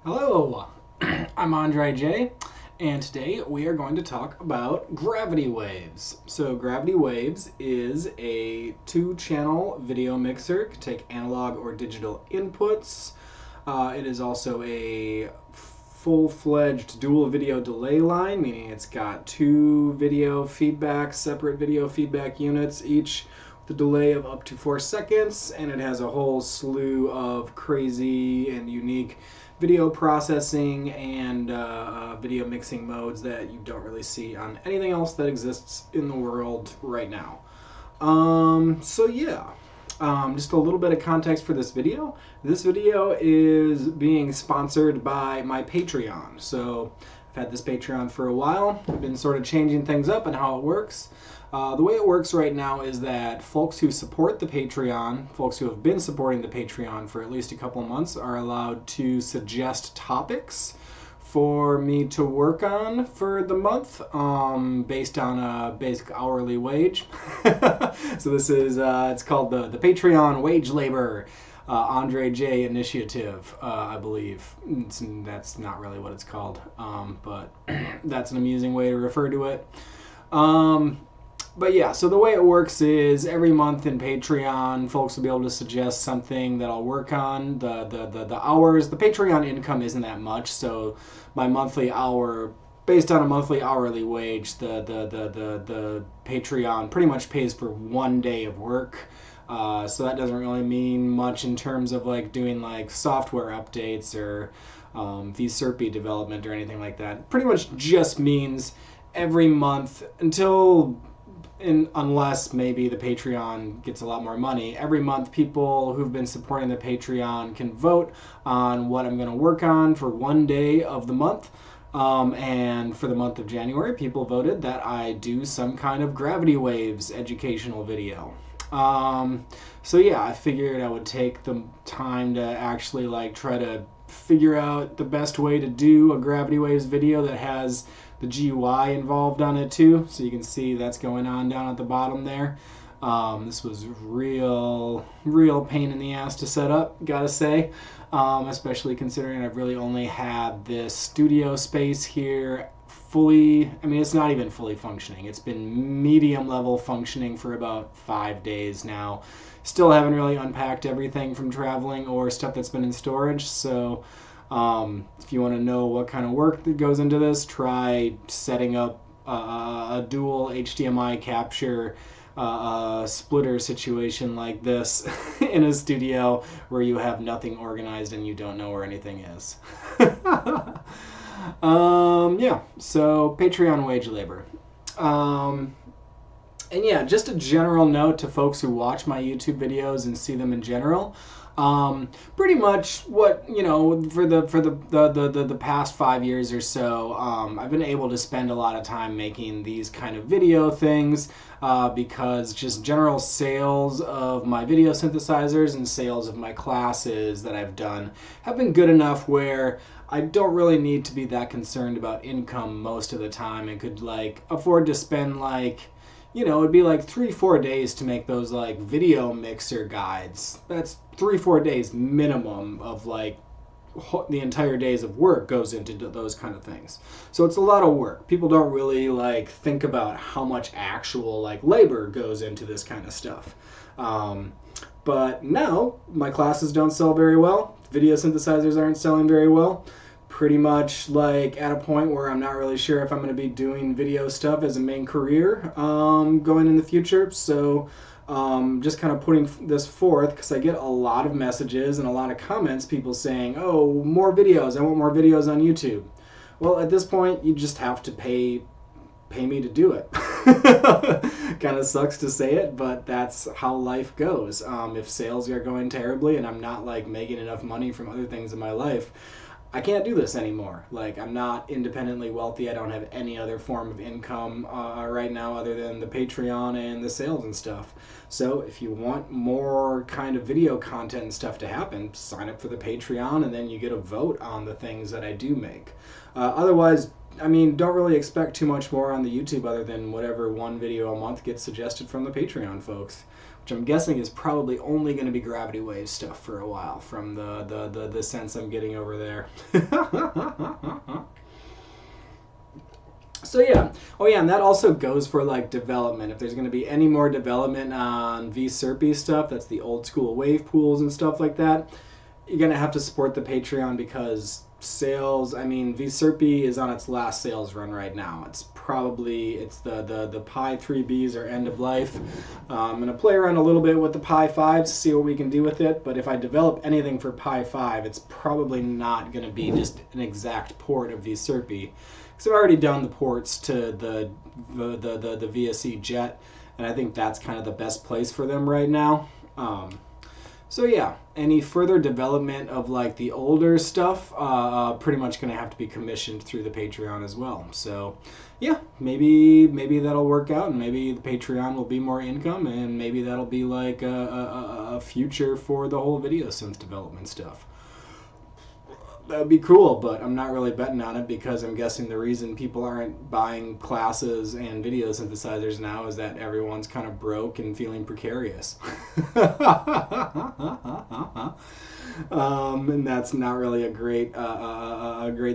Hello, I'm Andre J, and today we are going to talk about gravity waves. So gravity waves is a two-channel video mixer. It can take analog or digital inputs. It is also a full-fledged dual video delay line, meaning it's got two separate video feedback units, each with a delay of up to 4 seconds, and it has a whole slew of crazy and unique video processing and video mixing modes that you don't really see on anything else that exists in the world right now. Just a little bit of context for this video. This video is being sponsored by my Patreon. So I've had this Patreon for a while. I've been sort of changing things up and how it works. The way it works right now is that folks who support the Patreon, folks who have been supporting the Patreon for at least a couple of months, are allowed to suggest topics for me to work on for the month based on a basic hourly wage. So this is, it's called the Patreon Wage Labor Andre J Initiative, I believe. That's not really what it's called, but that's an amusing way to refer to it. But yeah, so the way it works is every month in Patreon, folks will be able to suggest something that I'll work on. The hours, the Patreon income isn't that much, so my monthly hour, based on a monthly hourly wage, the Patreon pretty much pays for 1 day of work. So that doesn't really mean much in terms of like doing like software updates or vSerpy development or anything like that. It pretty much just means every month unless maybe the Patreon gets a lot more money, every month people who've been supporting the Patreon can vote on what I'm going to work on for 1 day of the month. And for the month of January, people voted that I do some kind of gravity waves educational video. So yeah, I figured I would take the time to actually like try to figure out the best way to do a gravity waves video that has the GUI involved on it too, so you can see that's going on down at the bottom there. This was real pain in the ass to set up, gotta say, especially considering I've really only had this studio space here fully, I mean, it's not even fully functioning. It's been medium level functioning for about 5 days now. Still haven't really unpacked everything from traveling or stuff that's been in storage, so if you want to know what kind of work that goes into this, try setting up a dual HDMI capture splitter situation like this in a studio where you have nothing organized and you don't know where anything is. Yeah, so Patreon wage labor. And yeah, just a general note to folks who watch my YouTube videos and see them in general. Pretty much what, you know, for the past 5 years or so, I've been able to spend a lot of time making these kind of video things because just general sales of my video synthesizers and sales of my classes that I've done have been good enough where I don't really need to be that concerned about income most of the time and could like afford to spend like, you know, it'd be like 3-4 days to make those like video mixer guides. That's 3-4 days minimum of like the entire days of work goes into those kind of things. So it's a lot of work. People don't really like think about how much actual like labor goes into this kind of stuff. But now my classes don't sell very well. Video synthesizers aren't selling very well. Pretty much like at a point where I'm not really sure if I'm going to be doing video stuff as a main career going in the future. So just kind of putting this forth because I get a lot of messages and a lot of comments, people saying, oh, more videos, I want more videos on YouTube. Well, at this point, you just have to pay me to do it. Kind of sucks to say it, but that's how life goes. If sales are going terribly and I'm not like making enough money from other things in my life, I can't do this anymore. Like, I'm not independently wealthy. I don't have any other form of income right now other than the Patreon and the sales and stuff. So if you want more kind of video content and stuff to happen, sign up for the Patreon and then you get a vote on the things that I do make. Otherwise, I mean, don't really expect too much more on the YouTube other than whatever one video a month gets suggested from the Patreon folks, which I'm guessing is probably only going to be gravity wave stuff for a while from the sense I'm getting over there. So yeah, oh yeah, and that also goes for like development. If there's going to be any more development on VSerpy stuff, that's the old school wave pools and stuff like that, you're going to have to support the Patreon because sales, I mean, VSerpy is on its last sales run right now. It's the Pi 3Bs are end of life. I'm going to play around a little bit with the Pi 5s to see what we can do with it, but if I develop anything for Pi 5, it's probably not going to be just an exact port of VSerpy. Because I've already done the ports to the VSE Jet, and I think that's kind of the best place for them right now. So yeah, any further development of like the older stuff, pretty much going to have to be commissioned through the Patreon as well. So yeah, maybe that'll work out, and maybe the Patreon will be more income, and maybe that'll be like a future for the whole video synth development stuff. That would be cool, but I'm not really betting on it because I'm guessing the reason people aren't buying classes and video synthesizers now is that everyone's kind of broke and feeling precarious. And that's not really a great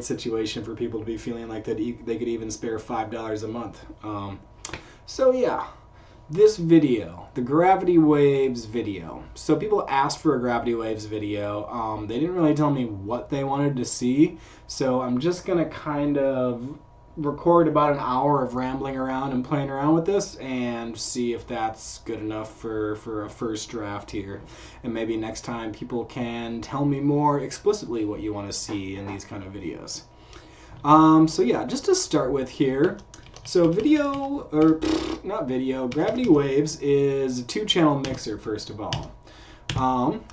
situation for people to be feeling like that they could even spare $5 a month. So yeah. This video, the Gravity Waves video. So people asked for a Gravity Waves video. They didn't really tell me what they wanted to see. So I'm just going to kind of record about an hour of rambling around and playing around with this and see if that's good enough for a first draft here. And maybe next time people can tell me more explicitly what you want to see in these kind of videos. So yeah, just to start with here. So Gravity Waves is a 2-channel mixer, first of all.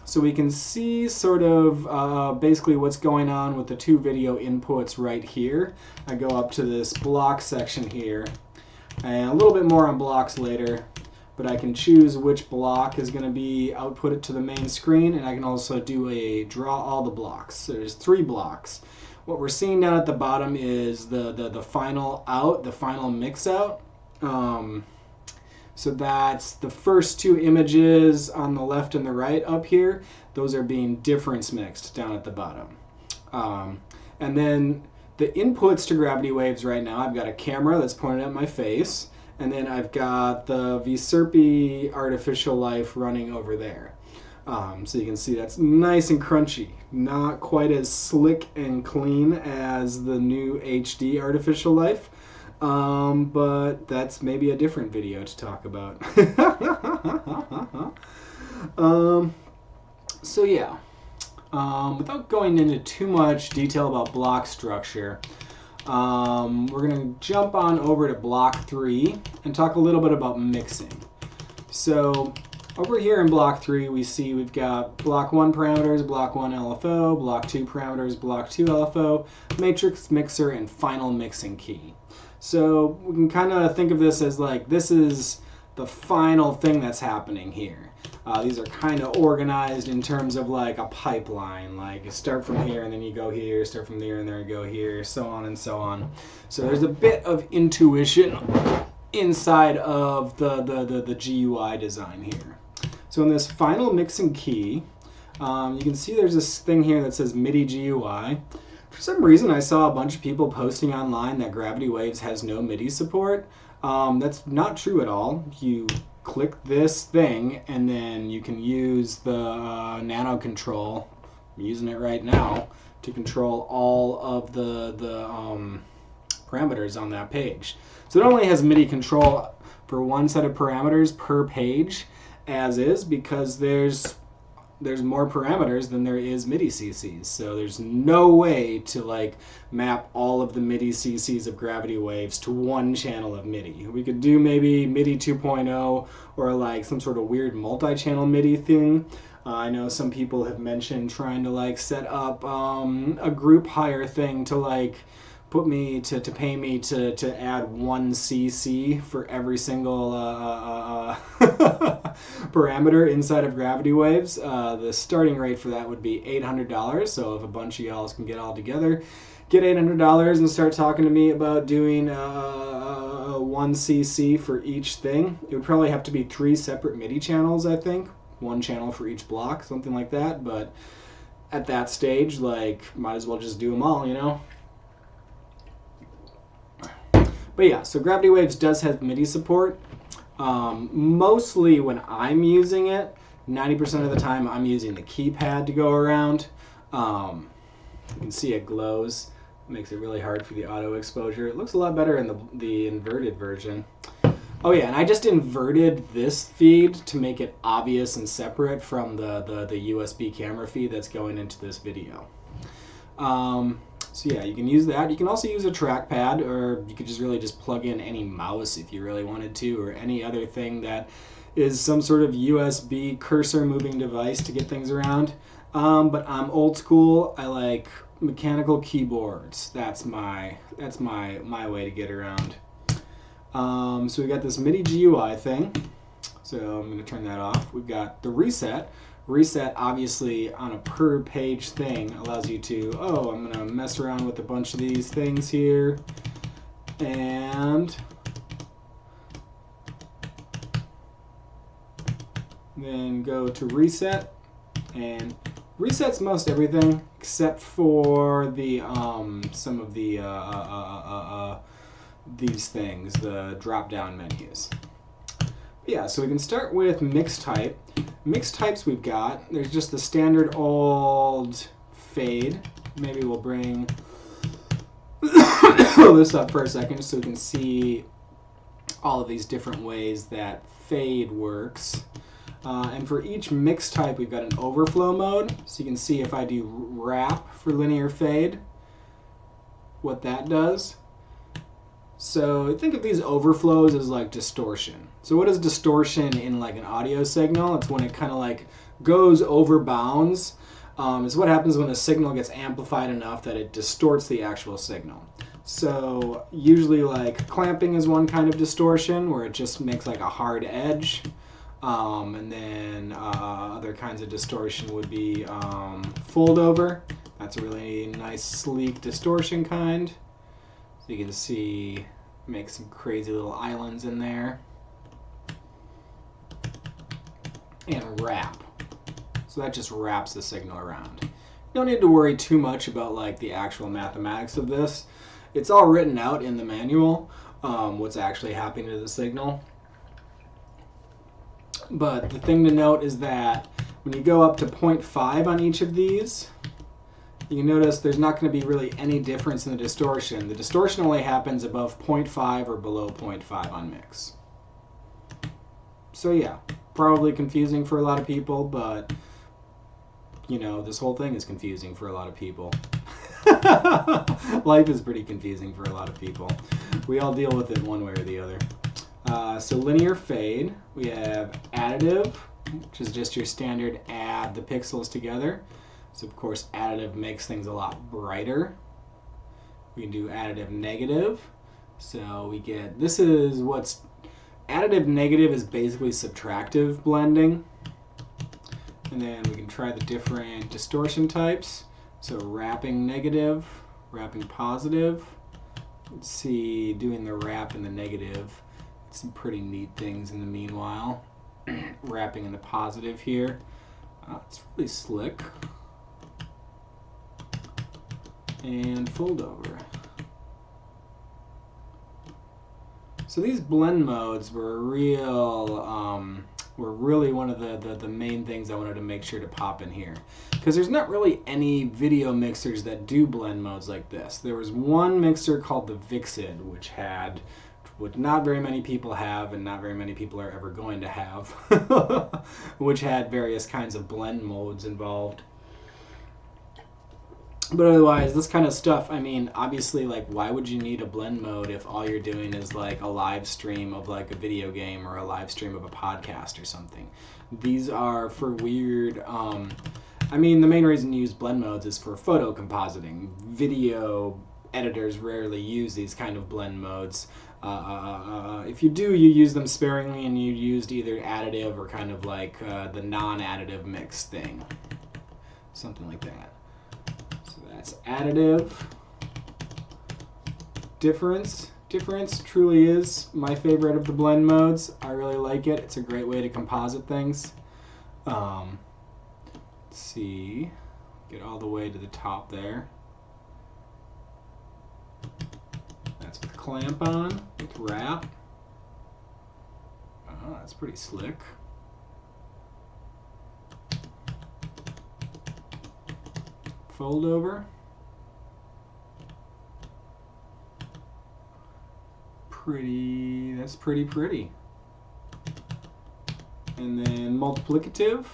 So we can see sort of basically what's going on with the 2 video inputs right here. I go up to this block section here, and a little bit more on blocks later, but I can choose which block is going to be outputted to the main screen, and I can also do a draw all the blocks. So there's 3 blocks. What we're seeing down at the bottom is the final out, the final mix out. So that's the first 2 images on the left and the right up here. Those are being difference mixed down at the bottom. And then the inputs to Gravity Waves right now, I've got a camera that's pointed at my face, and then I've got the VSerpy Artificial Life running over there. So you can see that's nice and crunchy. Not quite as slick and clean as the new HD Artificial Life, but that's maybe a different video to talk about. So yeah, without going into too much detail about block structure, we're going to jump on over to block 3 and talk a little bit about mixing. So over here in block 3, we've got block 1 parameters, block 1 LFO, block 2 parameters, block 2 LFO, matrix mixer, and final mixing key. So we can kind of think of this as like, this is the final thing that's happening here. These are kind of organized in terms of like a pipeline, like you start from here and then you go here, start from there and then you go here, so on and so on. So there's a bit of intuition inside of the GUI design here. So in this final mixing key, you can see there's this thing here that says MIDI GUI. For some reason I saw a bunch of people posting online that Gravity Waves has no MIDI support. That's not true at all. You click this thing and then you can use the nano control, I'm using it right now, to control all of the parameters on that page. So it only has MIDI control for 1 set of parameters per page, as is, because there's more parameters than there is MIDI CCs. So there's no way to like map all of the MIDI CCs of Gravity Waves to 1 channel of MIDI. We could do maybe MIDI 2.0 or like some sort of weird multi-channel MIDI thing. I know some people have mentioned trying to like set up a group hire thing to like pay me to add 1 cc for every single parameter inside of Gravity Waves. The starting rate for that would be $800. So if a bunch of y'all can get all together, get $800 and start talking to me about doing 1 cc for each thing. It would probably have to be 3 separate MIDI channels, I think. 1 channel for each block, something like that. But at that stage, like, might as well just do them all, you know? But yeah, so Gravity Waves does have MIDI support. Mostly when I'm using it, 90% of the time I'm using the keypad to go around. You can see it glows. It makes it really hard for the auto exposure. It looks a lot better in the inverted version. Oh yeah, and I just inverted this feed to make it obvious and separate from the USB camera feed that's going into this video. So yeah, you can use that. You can also use a trackpad, or you could just really just plug in any mouse if you really wanted to, or any other thing that is some sort of USB cursor moving device to get things around. But I'm old school. I like mechanical keyboards. That's my way to get around. So we got this MIDI GUI thing. So I'm going to turn that off. We've got the reset. Reset, obviously, on a per page thing allows you to, I'm going to mess around with a bunch of these things here. And then go to reset. And resets most everything except for the some of the these things, the drop-down menus. Yeah, so we can start with mix type. Mix types we've got, there's just the standard old fade. Maybe we'll bring this up for a second so we can see all of these different ways that fade works. And for each mix type, we've got an overflow mode. So you can see if I do wrap for linear fade, what that does. So think of these overflows as like distortion. So what is distortion in like an audio signal? It's when it kind of like goes over bounds. It's what happens when a signal gets amplified enough that it distorts the actual signal. So usually like clamping is one kind of distortion where it just makes like a hard edge. And then other kinds of distortion would be fold over. That's a really nice sleek distortion kind. So you can see, make some crazy little islands in there. And wrap. So that just wraps the signal around. You don't need to worry too much about like the actual mathematics of this. It's all written out in the manual, what's actually happening to the signal. But the thing to note is that when you go up to 0.5 on each of these, you can notice there's not going to be really any difference in the distortion. The distortion only happens above 0.5 or below 0.5 on mix. So yeah, probably confusing for a lot of people, but you know, this whole thing is confusing for a lot of people. Life is pretty confusing for a lot of people. We all deal with it one way or the other. So linear fade, we have additive, which is just your standard add the pixels together. So of course additive makes things a lot brighter. We can do additive negative. So we get, this is what's, additive negative is basically subtractive blending. And then we can try the different distortion types. So wrapping negative, wrapping positive. Let's see, doing the wrap and the negative. Some pretty neat things in the meanwhile. Wrapping in the positive here. It's really slick. And fold over. So these blend modes were really one of the main things I wanted to make sure to pop in here. Because there's not really any video mixers that do blend modes like this. There was one mixer called the Vixid, which not very many people have, and not very many people are ever going to have, which had various kinds of blend modes involved. But otherwise, this kind of stuff, I mean, obviously, like, why would you need a blend mode if all you're doing is, like, a live stream of, like, a video game or a live stream of a podcast or something? These are for weird, I mean, the main reason you use blend modes is for photo compositing, video editors rarely use these kind of blend modes. If you do, you use them sparingly, and you used either additive or kind of like the non-additive mix thing, something like that. So that's additive. Difference truly is my favorite of the blend modes. I really like it. It's a great way to composite things. Let's see, get all the way to the top there. That's with clamp on, with wrap. Oh, that's pretty slick. Fold over. That's pretty. And then multiplicative.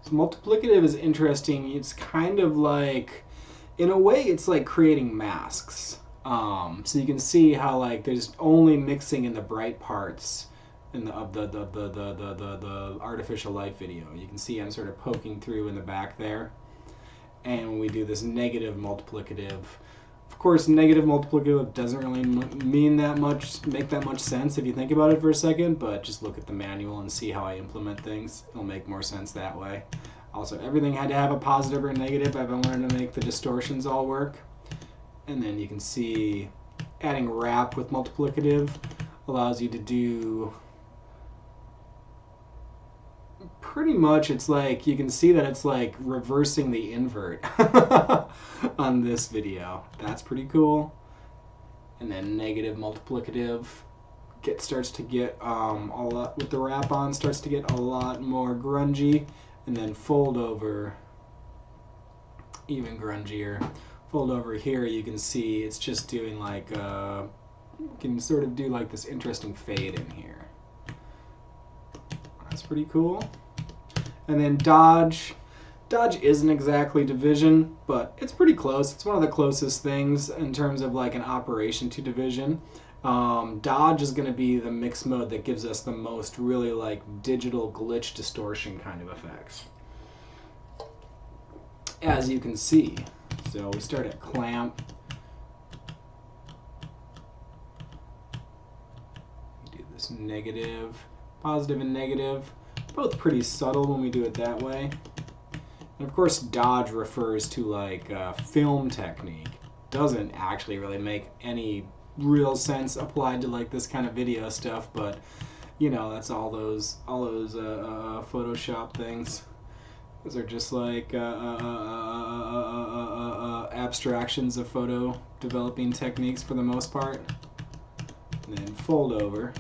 So multiplicative is interesting. It's kind of like, in a way, it's like creating masks. So you can see how like there's only mixing in the bright parts in the artificial light video. You can see I'm sort of poking through in the back there. And when we do this negative multiplicative, of course, negative multiplicative doesn't really mean that much, make that much sense if you think about it for a second, but just look at the manual and see how I implement things. It'll make more sense that way. Also, everything had to have a positive or negative. I've learned to make the distortions all work. And then you can see adding wrap with multiplicative allows you to do pretty much, it's like, you can see that it's like reversing the invert on this video. That's pretty cool. And then negative multiplicative starts to get a lot, with the wrap on, starts to get a lot more grungy. And then fold over, even grungier. Fold over here, you can see it's just doing like, you can sort of do like this interesting fade in here. That's pretty cool. And then dodge. Dodge isn't exactly division, but it's pretty close. It's one of the closest things in terms of like an operation to division. Dodge is going to be the mix mode that gives us the most really like digital glitch distortion kind of effects, as you can see. So we start at clamp. We do this negative, positive and negative, both pretty subtle when we do it that way. And of course, dodge refers to like film technique. Doesn't actually really make any real sense applied to like this kind of video stuff, but you know, that's all those Photoshop things. Those are just like abstractions of photo developing techniques for the most part. And then fold over.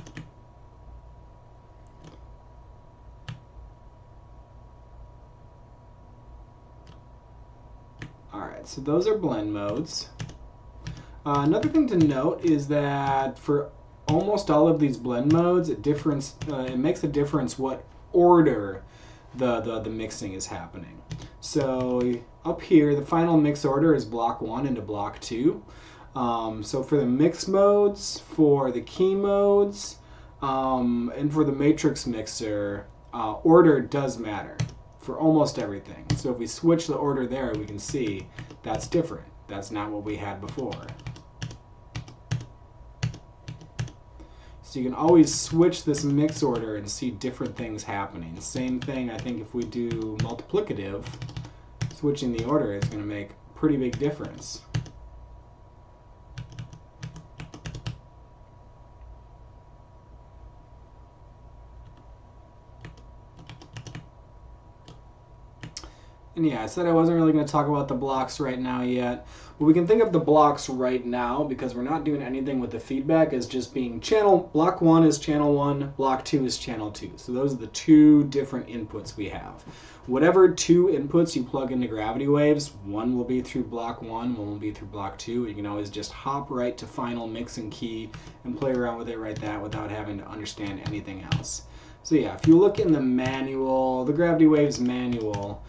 Alright, so those are blend modes. Another thing to note is that for almost all of these blend modes, it makes a difference what order the mixing is happening. So up here, the final mix order is block 1 into block 2. So for the mix modes, for the key modes, and for the matrix mixer, order does matter for almost everything. So if we switch the order there, we can see that's different. That's not what we had before. So you can always switch this mix order and see different things happening. Same thing, I think, if we do multiplicative, switching the order is going to make a pretty big difference. And yeah, I said I wasn't really going to talk about the blocks right now yet. But we can think of the blocks right now, because we're not doing anything with the feedback, as just being block 1 is channel 1, block 2 is channel 2. So those are the two different inputs we have. Whatever two inputs you plug into gravity waves, one will be through block 1, one will be through block 2. You can always just hop right to final mix and key and play around with it right there without having to understand anything else. So yeah, if you look in the manual, the gravity waves manual,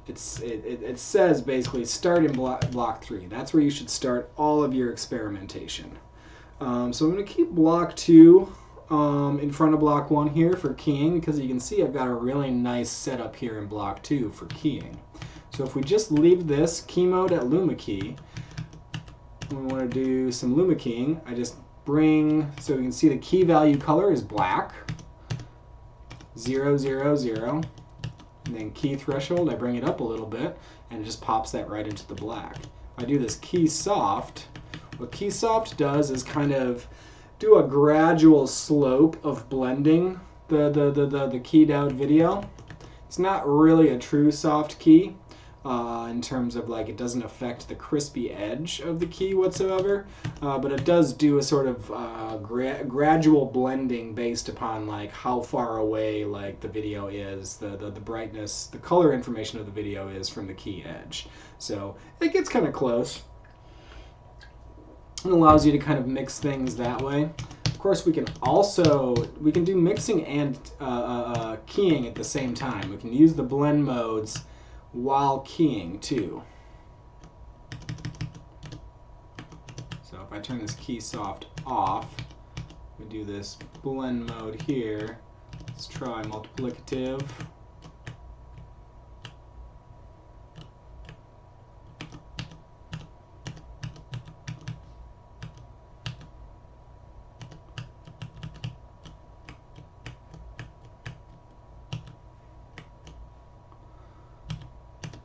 it says basically start in block 3. That's where you should start all of your experimentation. So I'm going to keep block 2 in front of block 1 here for keying, because you can see I've got a really nice setup here in block 2 for keying. So So if we just leave this key mode at luma key, when we want to do some luma keying, I just bring, so you can see the key value color is black, 0, 0, 0. And then key threshold, I bring it up a little bit, and it just pops that right into the black. If I do this key soft, what key soft does is kind of do a gradual slope of blending the keyed out video. It's not really a true soft key in terms of like it doesn't affect the crispy edge of the key whatsoever, but it does do a sort of gradual blending based upon like how far away like the video is, the brightness, the color information of the video is from the key edge. So it gets kind of close. It allows you to kind of mix things that way. Of course, we can do mixing and keying at the same time. We can use the blend modes while keying too. So if I turn this key soft off, we do this blend mode here. Let's try multiplicative.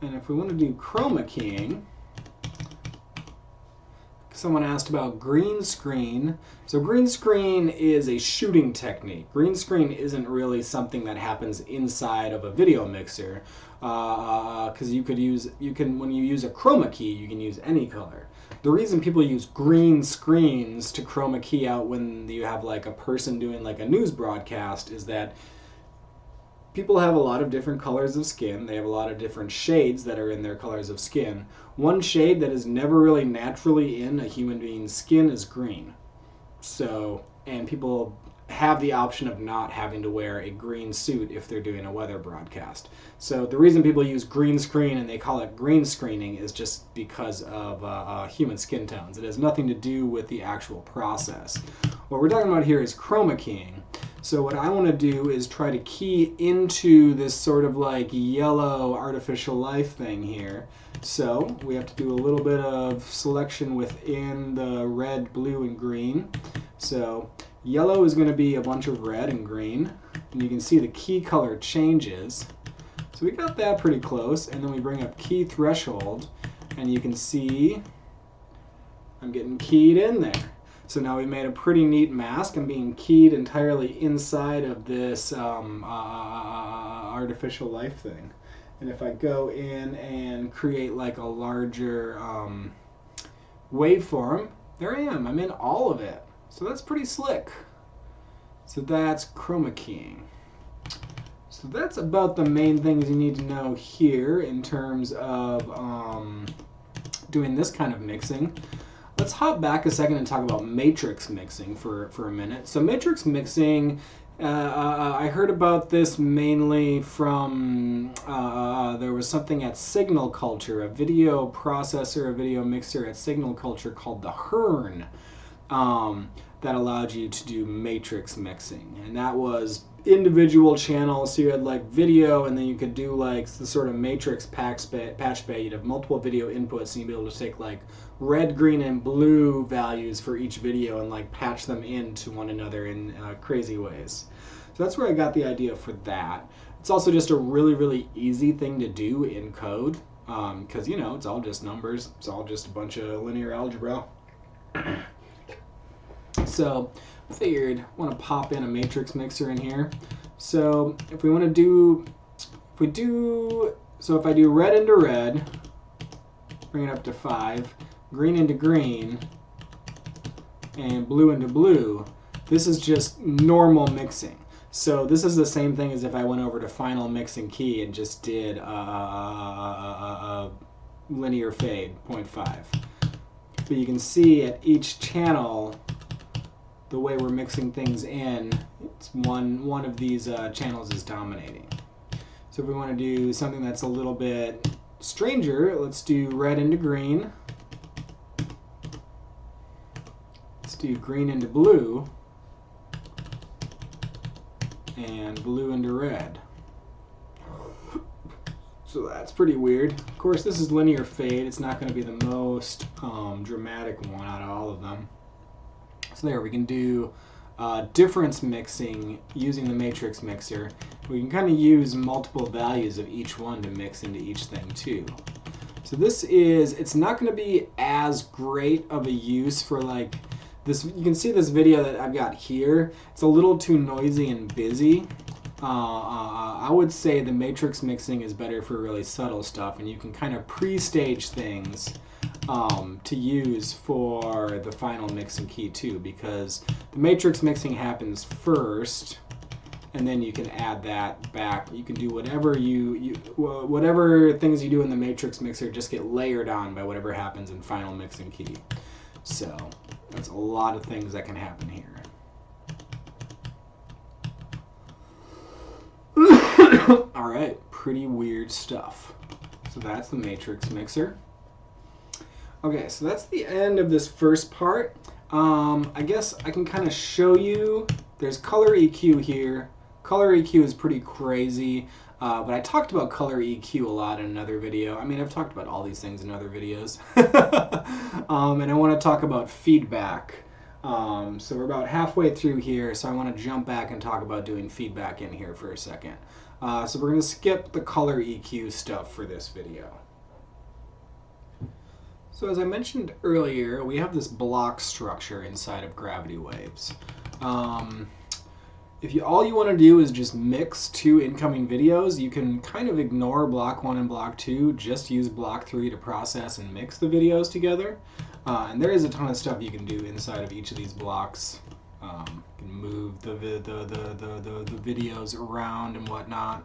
And if we want to do chroma keying, someone asked about green screen. So green screen is a shooting technique. Green screen isn't really something that happens inside of a video mixer, because when you use a chroma key, you can use any color. The reason people use green screens to chroma key out when you have like a person doing like a news broadcast is that people have a lot of different colors of skin. They have a lot of different shades that are in their colors of skin. One shade that is never really naturally in a human being's skin is green. So, and people have the option of not having to wear a green suit if they're doing a weather broadcast. So the reason people use green screen and they call it green screening is just because of human skin tones. It has nothing to do with the actual process. What we're talking about here is chroma keying. So what I want to do is try to key into this sort of like yellow artificial life thing here. So we have to do a little bit of selection within the red, blue, and green. So yellow is going to be a bunch of red and green. And you can see the key color changes. So we got that pretty close. And then we bring up key threshold. And you can see I'm getting keyed in there. So now we made a pretty neat mask. I'm being keyed entirely inside of this artificial life thing. And if I go in and create like a larger waveform, there I am. I'm in all of it. So that's pretty slick. So that's chroma keying. So that's about the main things you need to know here in terms of doing this kind of mixing. Let's hop back a second and talk about matrix mixing for a minute. So matrix mixing, I heard about this mainly from, there was something at Signal Culture, a video processor, a video mixer at Signal Culture called the Hearn, that allowed you to do matrix mixing. And that was individual channels, so you had like video, and then you could do like the sort of matrix patch bay. You'd have multiple video inputs, and you'd be able to take like red, green, and blue values for each video and like patch them into one another in crazy ways. So that's where I got the idea for that. It's also just a really easy thing to do in code, because you know, it's all just numbers. It's all just a bunch of linear algebra. So I figured I want to pop in a matrix mixer in here. So if we want to do, so if I do red into red, bring it up to 5, green into green, and blue into blue, this is just normal mixing. So this is the same thing as if I went over to final mixing key and just did a linear fade, 0.5. But you can see at each channel, the way we're mixing things in, it's one of these channels is dominating. So if we want to do something that's a little bit stranger, let's do red into green. Let's do green into blue. And blue into red. So that's pretty weird. Of course, this is linear fade. It's not going to be the most dramatic one out of all of them. So there, we can do difference mixing using the matrix mixer. We can kind of use multiple values of each one to mix into each thing too. So this is, it's not going to be as great of a use for like this. You can see this video that I've got here. It's a little too noisy and busy. I would say the matrix mixing is better for really subtle stuff, and you can kind of pre-stage things to use for the final mix and key too, because the matrix mixing happens first, and then you can add that back. You can do whatever whatever things you do in the matrix mixer just get layered on by whatever happens in final mix and key. So that's a lot of things that can happen here. All right, pretty weird stuff. So that's the matrix mixer. Okay, so that's the end of this first part. I guess I can kind of show you. There's color EQ here. Color EQ is pretty crazy, but I talked about color EQ a lot in another video. I mean, I've talked about all these things in other videos. And I want to talk about feedback. So we're about halfway through here, so I want to jump back and talk about doing feedback in here for a second. So we're going to skip the color EQ stuff for this video. So as I mentioned earlier, we have this block structure inside of Gravity Waves. If all you want to do is just mix two incoming videos, you can kind of ignore block 1 and block 2, just use block 3 to process and mix the videos together. And there is a ton of stuff you can do inside of each of these blocks. You can move the videos around and whatnot.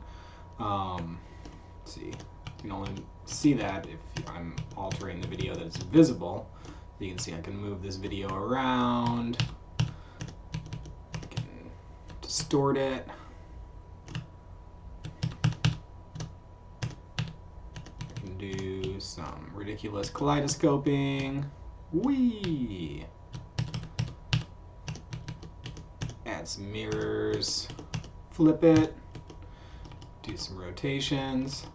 Let's see, you can only see that if I'm altering the video that is visible. You can see I can move this video around, I can distort it, I can do some ridiculous kaleidoscoping. Whee! Add some mirrors, flip it, do some rotations.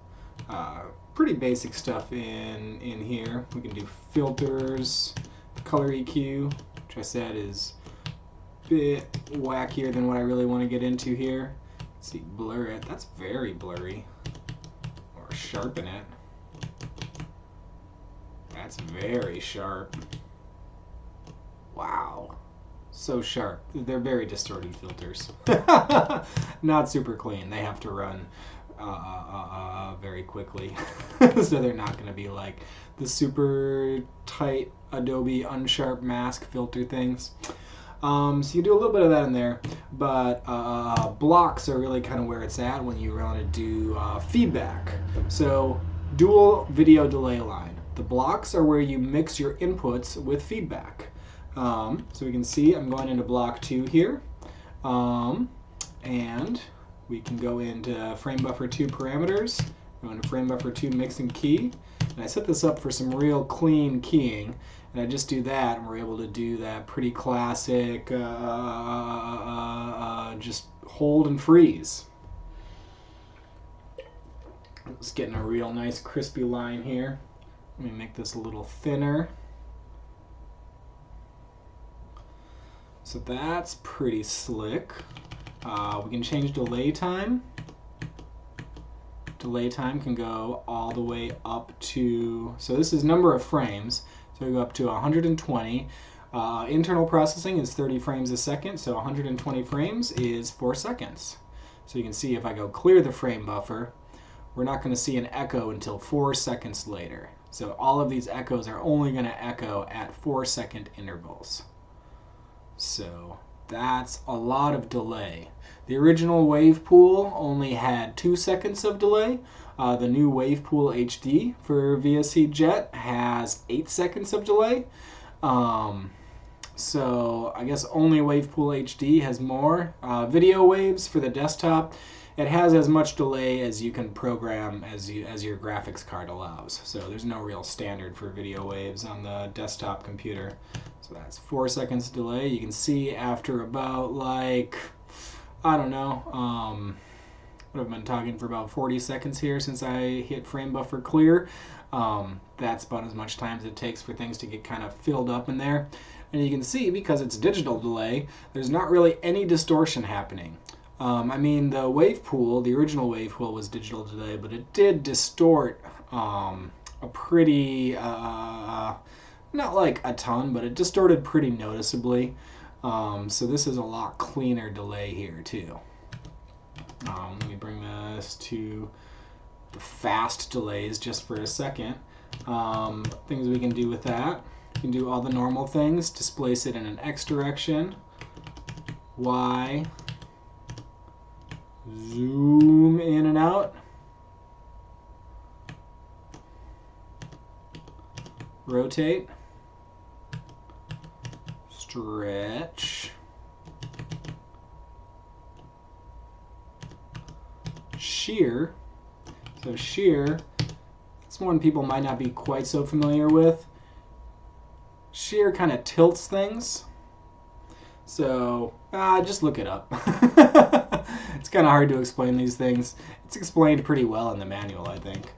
Pretty basic stuff in here. We can do filters, color EQ, which I said is a bit wackier than what I really want to get into here. Let's see, blur it. That's very blurry. Or sharpen it. That's very sharp. Wow. So sharp. They're very distorted filters. Not super clean. They have to run very quickly. So they're not going to be like the super tight Adobe unsharp mask filter things. So you do a little bit of that in there, but blocks are really kind of where it's at when you want to do feedback. So dual video delay line. The blocks are where you mix your inputs with feedback. So we can see I'm going into block 2 here, and we can go into frame buffer 2 parameters, go into frame buffer 2 mix and key, and I set this up for some real clean keying, and I just do that, and we're able to do that pretty classic, just hold and freeze. Just getting a real nice crispy line here. Let me make this a little thinner. So that's pretty slick. We can change delay time. Delay time can go all the way up to, so this is number of frames, so we go up to 120. Internal processing is 30 frames a second, so 120 frames is 4 seconds. So you can see if I go clear the frame buffer, we're not going to see an echo until 4 seconds later. So all of these echoes are only going to echo at 4-second intervals. So that's a lot of delay. The original wave pool only had 2 seconds of delay. The new wave pool HD for VSC Jet has 8 seconds of delay. So I guess only wave pool HD has more. Video waves for the desktop, it has as much delay as you can program as your graphics card allows. So there's no real standard for video waves on the desktop computer. So that's 4 seconds delay. You can see after about like, I don't know, I've been talking for about 40 seconds here since I hit frame buffer clear. That's about as much time as it takes for things to get kind of filled up in there. And you can see, because it's digital delay, there's not really any distortion happening. I mean, the wave pool, the original wave pool was digital delay, but it did distort a pretty, not like a ton, but it distorted pretty noticeably. So this is a lot cleaner delay here too. Let me bring this to the fast delays just for a second. Things we can do with that. You can do all the normal things. Displace it in an X direction. Y. Zoom in and out. Rotate. Stretch. Shear. So shear, it's one people might not be quite so familiar with. Shear kind of tilts things. So just look it up. It's kind of hard to explain these things. It's explained pretty well in the manual, I think.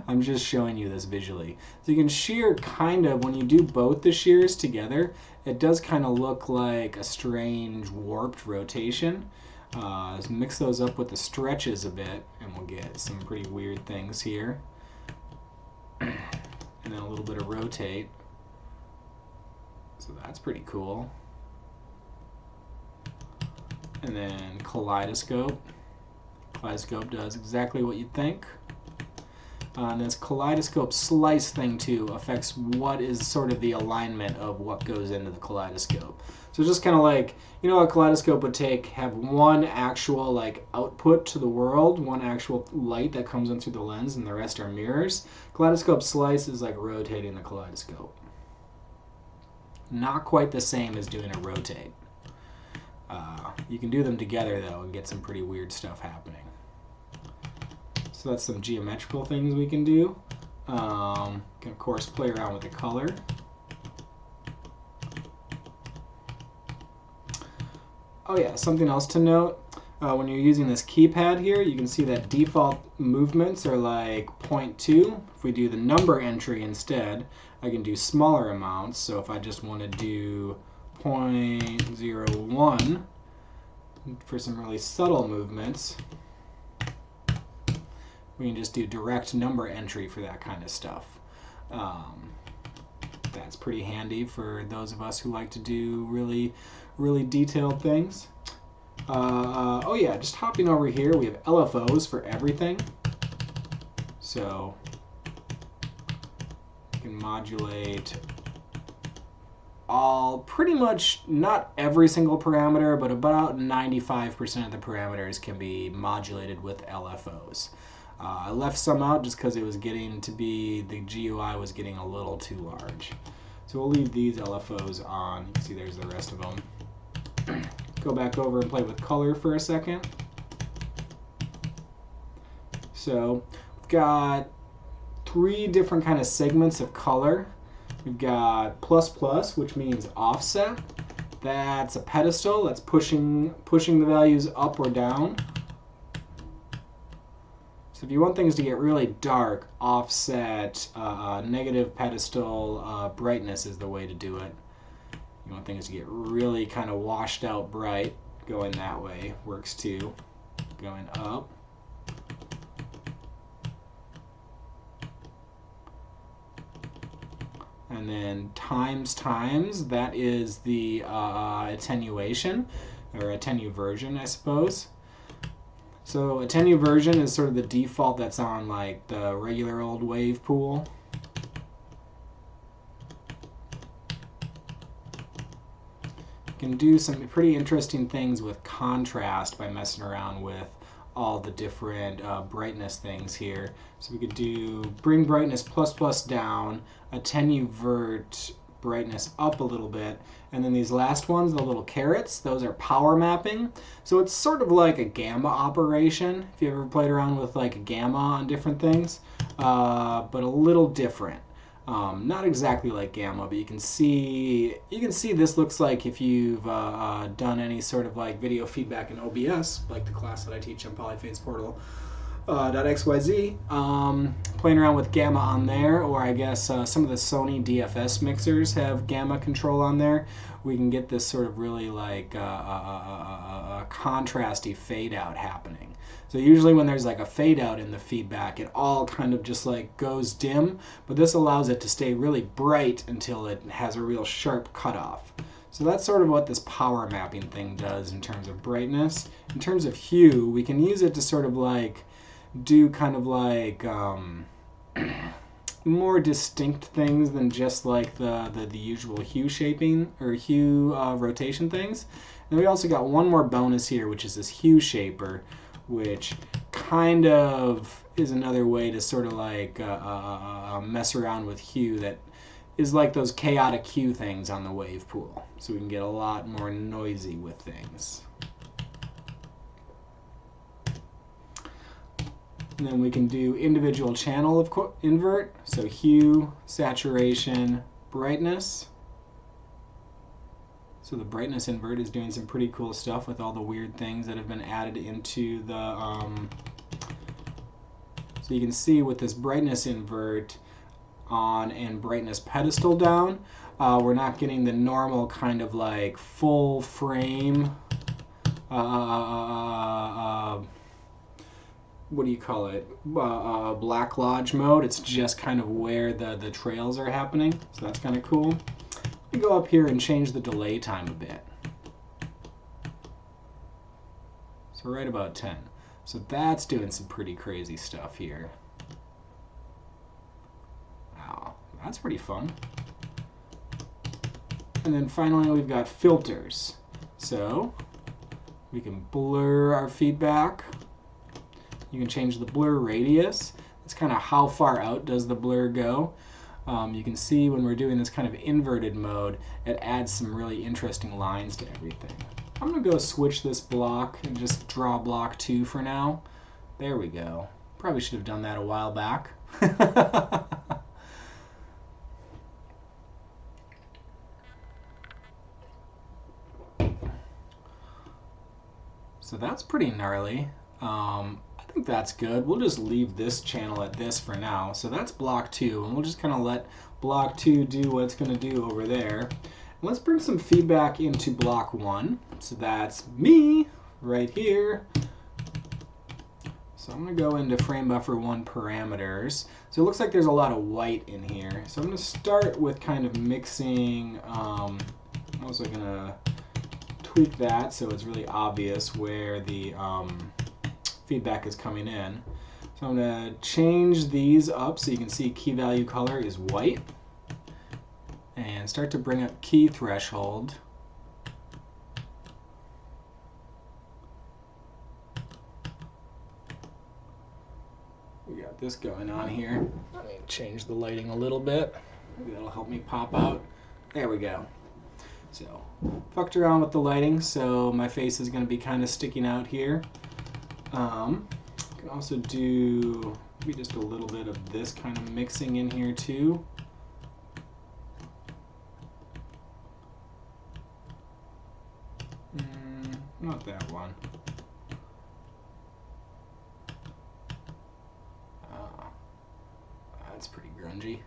I'm just showing you this visually. So you can shear kind of, when you do both the shears together, it does kind of look like a strange warped rotation. Let's mix those up with the stretches a bit, and we'll get some pretty weird things here. And then a little bit of rotate. So that's pretty cool. And then kaleidoscope. Kaleidoscope does exactly what you'd think. And this kaleidoscope slice thing too affects what is sort of the alignment of what goes into the kaleidoscope. So just kind of like, you know, a kaleidoscope would have one actual like output to the world, one actual light that comes in through the lens, and the rest are mirrors. Kaleidoscope slice is like rotating the kaleidoscope. Not quite the same as doing a rotate. You can do them together though and get some pretty weird stuff happening. So that's some geometrical things we can do. Can of course play around with the color. Oh yeah, something else to note. When you're using this keypad here, you can see that default movements are like 0.2. If we do the number entry instead, I can do smaller amounts. So if I just want to do 0.01 for some really subtle movements, we can just do direct number entry for that kind of stuff. That's pretty handy for those of us who like to do really, really detailed things. Oh yeah, just hopping over here, we have LFOs for everything. So you can modulate pretty much, not every single parameter, but about 95% of the parameters can be modulated with LFOs. I left some out just because it was getting to be, the GUI was getting a little too large. So we'll leave these LFOs on. You can see there's the rest of them. Go back over and play with color for a second. So we've got 3 different kind of segments of color. We've got ++, which means offset. That's a pedestal. That's pushing the values up or down. So if you want things to get really dark, offset, negative pedestal brightness is the way to do it. You want things to get really kind of washed out bright, going that way works too. Going up. And then times, that is the attenuation, or attenuversion, I suppose. So attenuversion is sort of the default that's on like the regular old wave pool. You can do some pretty interesting things with contrast by messing around with all the different brightness things here. So we could do bring brightness ++ down, attennuvert brightness up a little bit, and then these last ones, the little carets, those are power mapping. So it's sort of like a gamma operation, if you ever played around with like a gamma on different things, but a little different. Not exactly like gamma, but you can see this looks like if you've done any sort of like video feedback in OBS, like the class that I teach on Polyphase Portal. .xyz, playing around with gamma on there, or I guess some of the Sony DFS mixers have gamma control on there. We can get this sort of really like contrasty fade out happening. So usually when there's like a fade out in the feedback, it all kind of just like goes dim, but this allows it to stay really bright until it has a real sharp cutoff. So that's sort of what this power mapping thing does in terms of brightness. In terms of hue, we can use it to sort of like do kind of like more distinct things than just like the usual hue shaping or hue rotation things. And we also got one more bonus here, which is this hue shaper, which kind of is another way to sort of like mess around with hue that is like those chaotic hue things on the wave pool. So we can get a lot more noisy with things. And then we can do individual channel invert, so hue, saturation, brightness. So the brightness invert is doing some pretty cool stuff with all the weird things that have been added into the... So you can see with this brightness invert on and brightness pedestal down, we're not getting the normal kind of like full frame what do you call it, Black Lodge mode. It's just kind of where the trails are happening, so that's kind of cool. We go up here and change the delay time a bit. So right about 10. So that's doing some pretty crazy stuff here. Wow, that's pretty fun. And then finally we've got filters. So we can blur our feedback. You can change the blur radius. It's kind of how far out does the blur go. You can see when we're doing this kind of inverted mode, it adds some really interesting lines to everything. I'm going to go switch this block and just draw block 2 for now. There we go. Probably should have done that a while back. So that's pretty gnarly. I think that's good. We'll just leave this channel at this for now. So that's block 2, and we'll just kind of let block 2 do what it's going to do over there. And let's bring some feedback into block 1. So that's me right here. So I'm going to go into frame buffer 1 parameters. So it looks like there's a lot of white in here. So I'm going to start with kind of mixing. I'm also going to tweak that so it's really obvious where the feedback is coming in. So I'm going to change these up so you can see key value color is white, and start to bring up key threshold. We got this going on here. Let me change the lighting a little bit. Maybe that'll help me pop out. There we go. So fucked around with the lighting, so my face is going to be kind of sticking out here. Can also do maybe just a little bit of this kind of mixing in here too. Not that one. That's pretty grungy.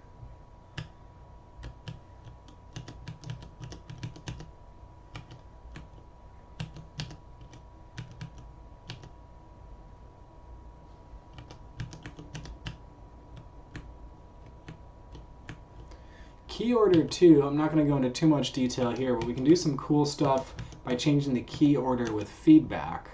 Key order 2, I'm not going to go into too much detail here, but we can do some cool stuff by changing the key order with feedback.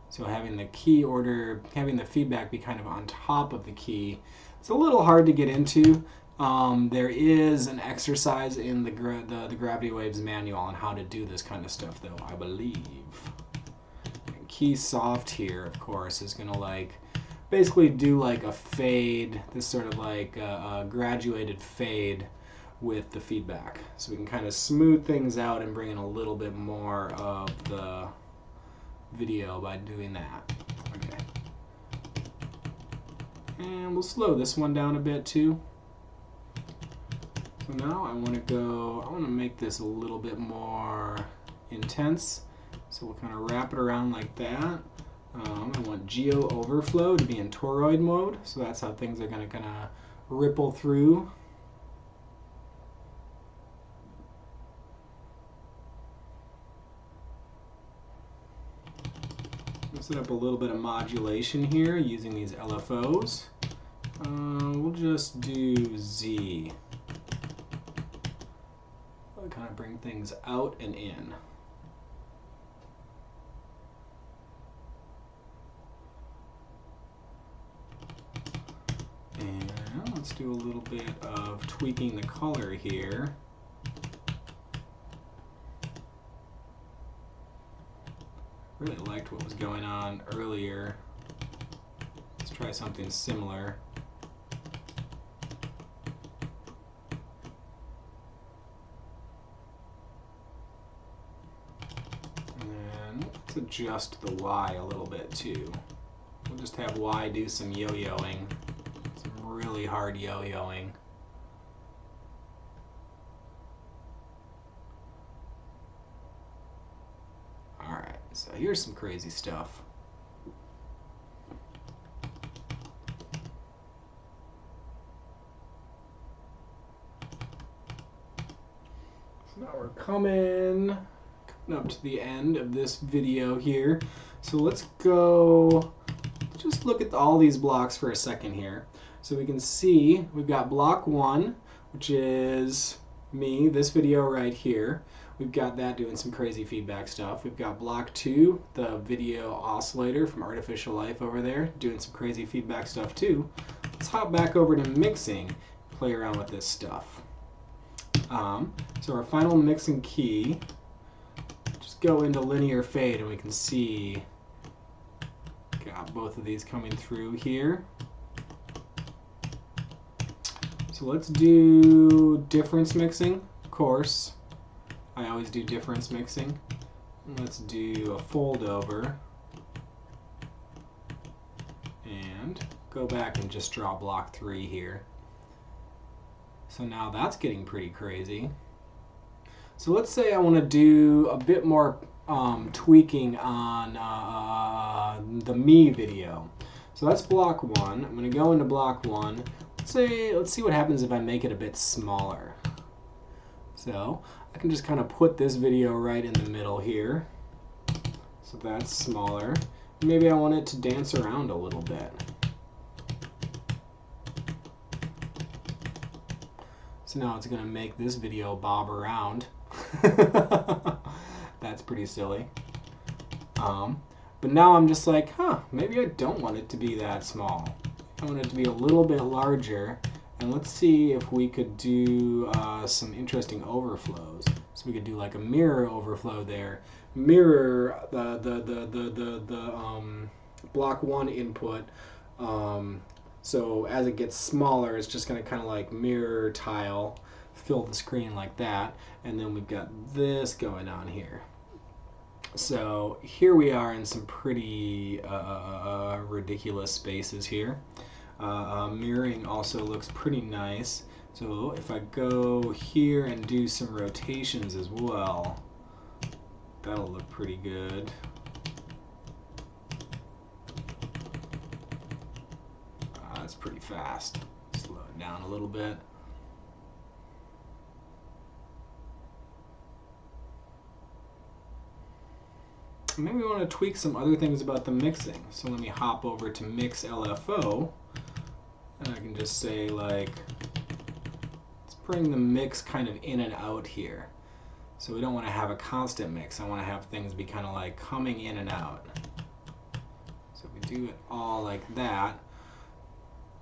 So having the key order, having the feedback be kind of on top of the key. It's a little hard to get into. There is an exercise in the Gravity Waves manual on how to do this kind of stuff, though, I believe. And key soft here, of course, is going to like basically do like a fade, this sort of like a graduated fade with the feedback. So we can kind of smooth things out and bring in a little bit more of the video by doing that. Okay. And we'll slow this one down a bit too. So now I want to make this a little bit more intense. So we'll kind of wrap it around like that. I want geo overflow to be in toroid mode, so that's how things are going to kind of ripple through. We'll set up a little bit of modulation here using these LFOs. We'll just do Z. I'll kind of bring things out and in. And let's do a little bit of tweaking the color here. Really liked what was going on earlier. Let's try something similar. And then let's adjust the Y a little bit too. We'll just have Y do some yo-yoing. Some really hard yo-yoing. Alright, so here's some crazy stuff. So now we're coming up to the end of this video here. So let's go, just look at all these blocks for a second here. So we can see we've got block 1, which is me, this video right here. We've got that doing some crazy feedback stuff. We've got block 2, the video oscillator from Artificial Life over there, doing some crazy feedback stuff too. Let's hop back over to mixing, play around with this stuff. So our final mixing key, just go into linear fade and we can see got both of these coming through here. So let's do difference mixing, of course. I always do difference mixing. Let's do a fold over and go back and just draw block 3 here. So now that's getting pretty crazy. So let's say I want to do a bit more tweaking on the me video. So that's block 1. I'm going to go into block 1. Let's see what happens if I make it a bit smaller. So I can just kind of put this video right in the middle here. So that's smaller. Maybe I want it to dance around a little bit. So now it's going to make this video bob around. That's pretty silly. But now I'm just like, maybe I don't want it to be that small. I want it to be a little bit larger. And let's see if we could do some interesting overflows. So we could do like a mirror overflow there. Mirror the block 1 input. So as it gets smaller, it's just going to kind of like mirror tile, fill the screen like that. And then we've got this going on here. So here we are in some pretty ridiculous spaces here. Mirroring also looks pretty nice. So if I go here and do some rotations as well, that'll look pretty good. That's pretty fast. Slow it down a little bit. Maybe we want to tweak some other things about the mixing. So let me hop over to Mix LFO, and I can just say like, let's bring the mix kind of in and out here. So we don't want to have a constant mix. I want to have things be kind of like coming in and out. So if we do it all like that,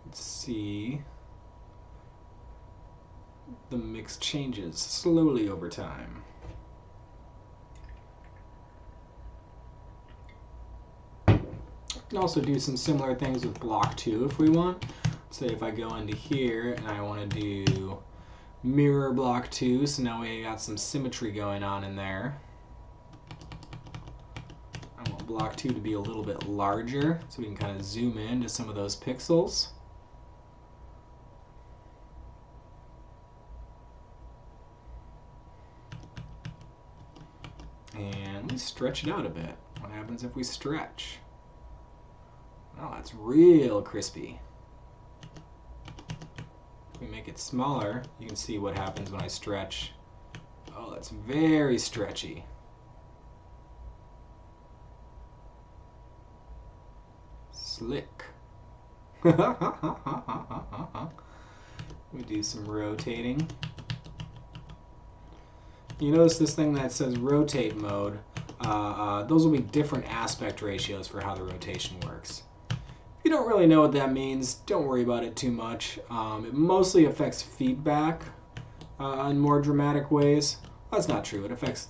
let's see, the mix changes slowly over time. We can also do some similar things with block 2 if we want. Say if I go into here and I want to do mirror block 2, so now we got some symmetry going on in there. I want block 2 to be a little bit larger so we can kind of zoom in to some of those pixels. stretch it out a bit. What happens if we stretch? Oh, that's real crispy. If we make it smaller, you can see what happens when I stretch. Oh, that's very stretchy. Slick. We do some rotating. You notice this thing that says rotate mode, those will be different aspect ratios for how the rotation works. If you don't really know what that means, don't worry about it too much. It mostly affects feedback in more dramatic ways. That's not true. It affects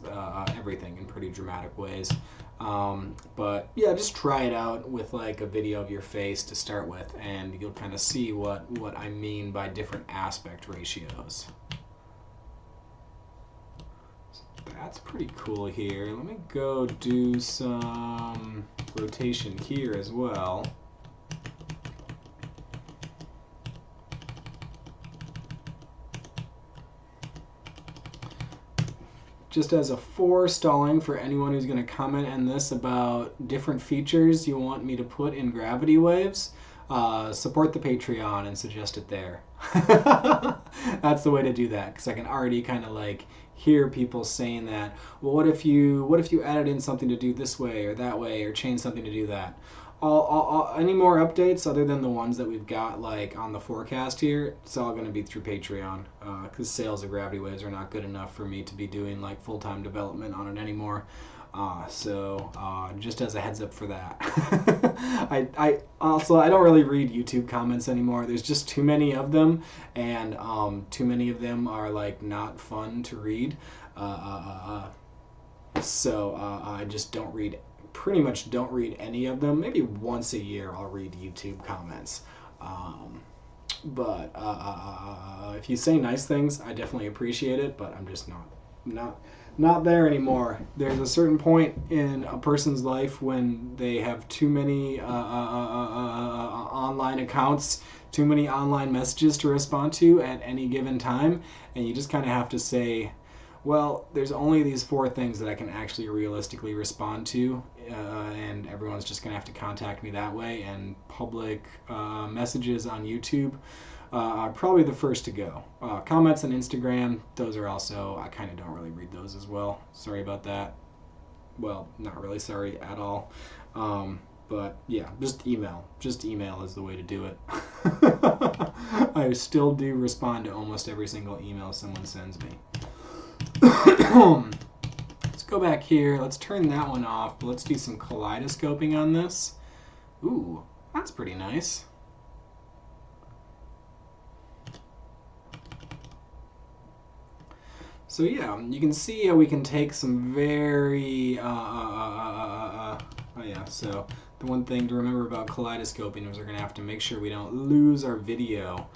everything in pretty dramatic ways. But yeah, just try it out with like a video of your face to start with, and you'll kind of see what I mean by different aspect ratios. So that's pretty cool here. Let me go do some rotation here as well. Just as a forestalling for anyone who's going to comment on this about different features you want me to put in Gravity Waves, support the Patreon and suggest it there. That's the way to do that, because I can already kind of like hear people saying that, well, what if you added in something to do this way or that way, or change something to do that? Any more updates other than the ones that we've got like on the forecast here, it's all going to be through Patreon, because sales of Gravity Waves are not good enough for me to be doing like full-time development on it anymore. So just as a heads up for that. I don't really read YouTube comments anymore. There's just too many of them, and too many of them are like not fun to read. So I just don't read. Pretty much don't read any of them. Maybe once a year I'll read YouTube comments. But if you say nice things, I definitely appreciate it, but I'm just not there anymore. There's a certain point in a person's life when they have too many online accounts, too many online messages to respond to at any given time, and you just kind of have to say, well, there's only these 4 things that I can actually realistically respond to, and everyone's just going to have to contact me that way, and public messages on YouTube are probably the first to go. Comments on Instagram, those are also, I kind of don't really read those as well. Sorry about that. Well, not really sorry at all. But yeah, just email. Just email is the way to do it. I still do respond to almost every single email someone sends me. Let's go back here. Let's turn that one off, but let's do some kaleidoscoping on this. Ooh, that's pretty nice. So yeah, you can see how we can take some very oh yeah, so the one thing to remember about kaleidoscoping is we're gonna have to make sure we don't lose our video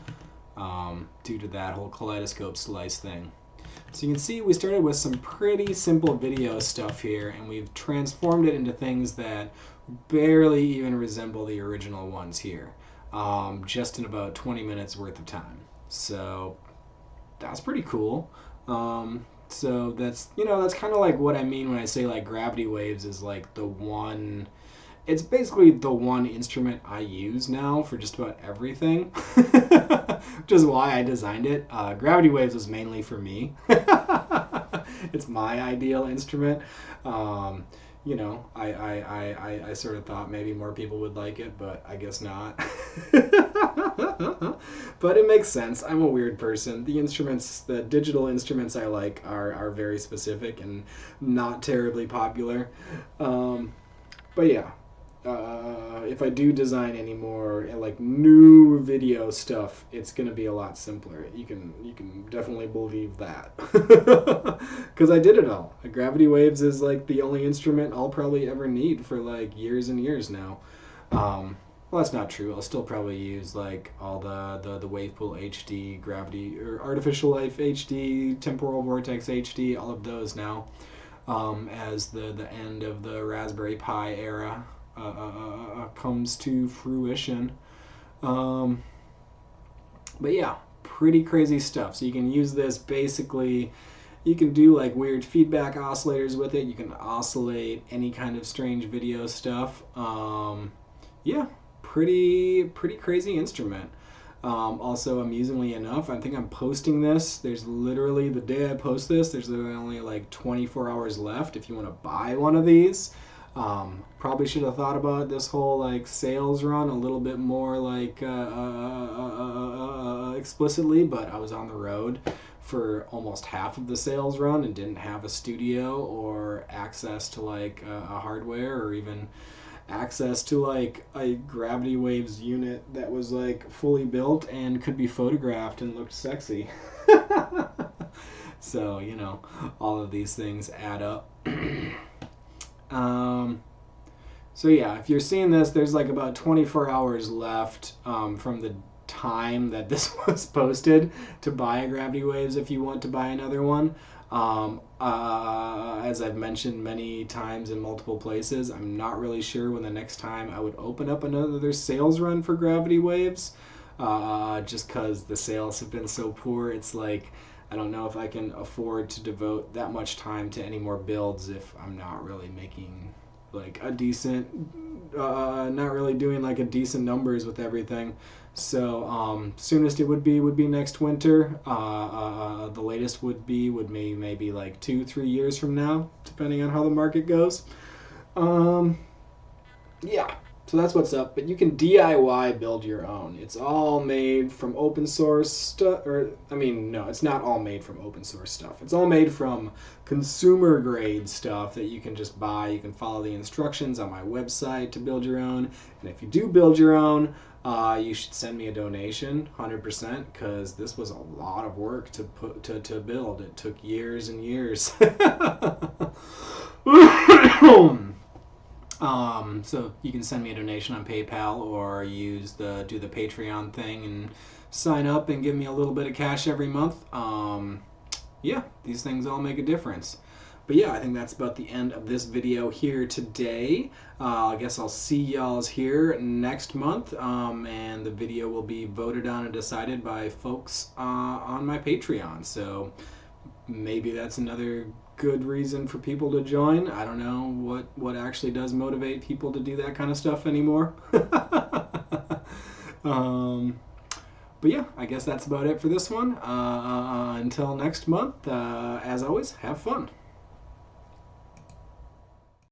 due to that whole kaleidoscope slice thing. So you can see we started with some pretty simple video stuff here, and we've transformed it into things that barely even resemble the original ones here, just in about 20 minutes worth of time. So that's pretty cool. So that's kind of like what I mean when I say like Gravity Waves is like the one. It's basically the one instrument I use now for just about everything, which is why I designed it. Gravity Waves was mainly for me. It's my ideal instrument. You know, I sort of thought maybe more people would like it, but I guess not. But it makes sense. I'm a weird person. The instruments, the digital instruments I like are very specific and not terribly popular. But yeah. If I do design any more like new video stuff, it's gonna be a lot simpler. You can definitely believe that, because I did it all. Gravity Waves is like the only instrument I'll probably ever need for like years and years now. Well, that's not true. I'll still probably use like all the Wavepool HD, Gravity or Artificial Life HD, Temporal Vortex HD, all of those now, as the end of the Raspberry Pi era comes to fruition. But yeah, pretty crazy stuff. So you can use this basically You can do like weird feedback oscillators with it. You can oscillate any kind of strange video stuff. Yeah, pretty crazy instrument. Also, amusingly enough, I think I'm posting this. There's literally, the day I post this, there's literally only like 24 hours left if you want to buy one of these. Probably should have thought about this whole like sales run a little bit more like explicitly, but I was on the road for almost half of the sales run and didn't have a studio or access to like a hardware or even access to like a gravity waves unit that was like fully built and could be photographed and looked sexy. So, you know, all of these things add up. So yeah, if you're seeing this, there's like about 24 hours left from the time that this was posted to buy a Gravity Waves if you want to buy another one. As I've mentioned many times in multiple places, I'm not really sure when the next time I would open up another sales run for Gravity Waves, just because the sales have been so poor. It's like, I don't know if I can afford to devote that much time to any more builds if I'm not really making like a decent, not really doing like a decent numbers with everything. So soonest it would be next winter. The latest would maybe like 2-3 years from now, depending on how the market goes. Yeah, so that's what's up. But you can DIY build your own. It's all made from open source stuff. Or I mean, no, it's not all made from open source stuff. It's all made from consumer grade stuff that you can just buy. You can follow the instructions on my website to build your own. And if you do build your own, you should send me a donation, 100%, because this was a lot of work to build. It took years and years. So you can send me a donation on PayPal or do the Patreon thing and sign up and give me a little bit of cash every month. Yeah, these things all make a difference. But yeah, I think that's about the end of this video here today. I guess I'll see y'all's here next month, and the video will be voted on and decided by folks on my Patreon. So maybe that's another good reason for people to join. I don't know what actually does motivate people to do that kind of stuff anymore. But yeah, I guess that's about it for this one. Until next month, as always, have fun.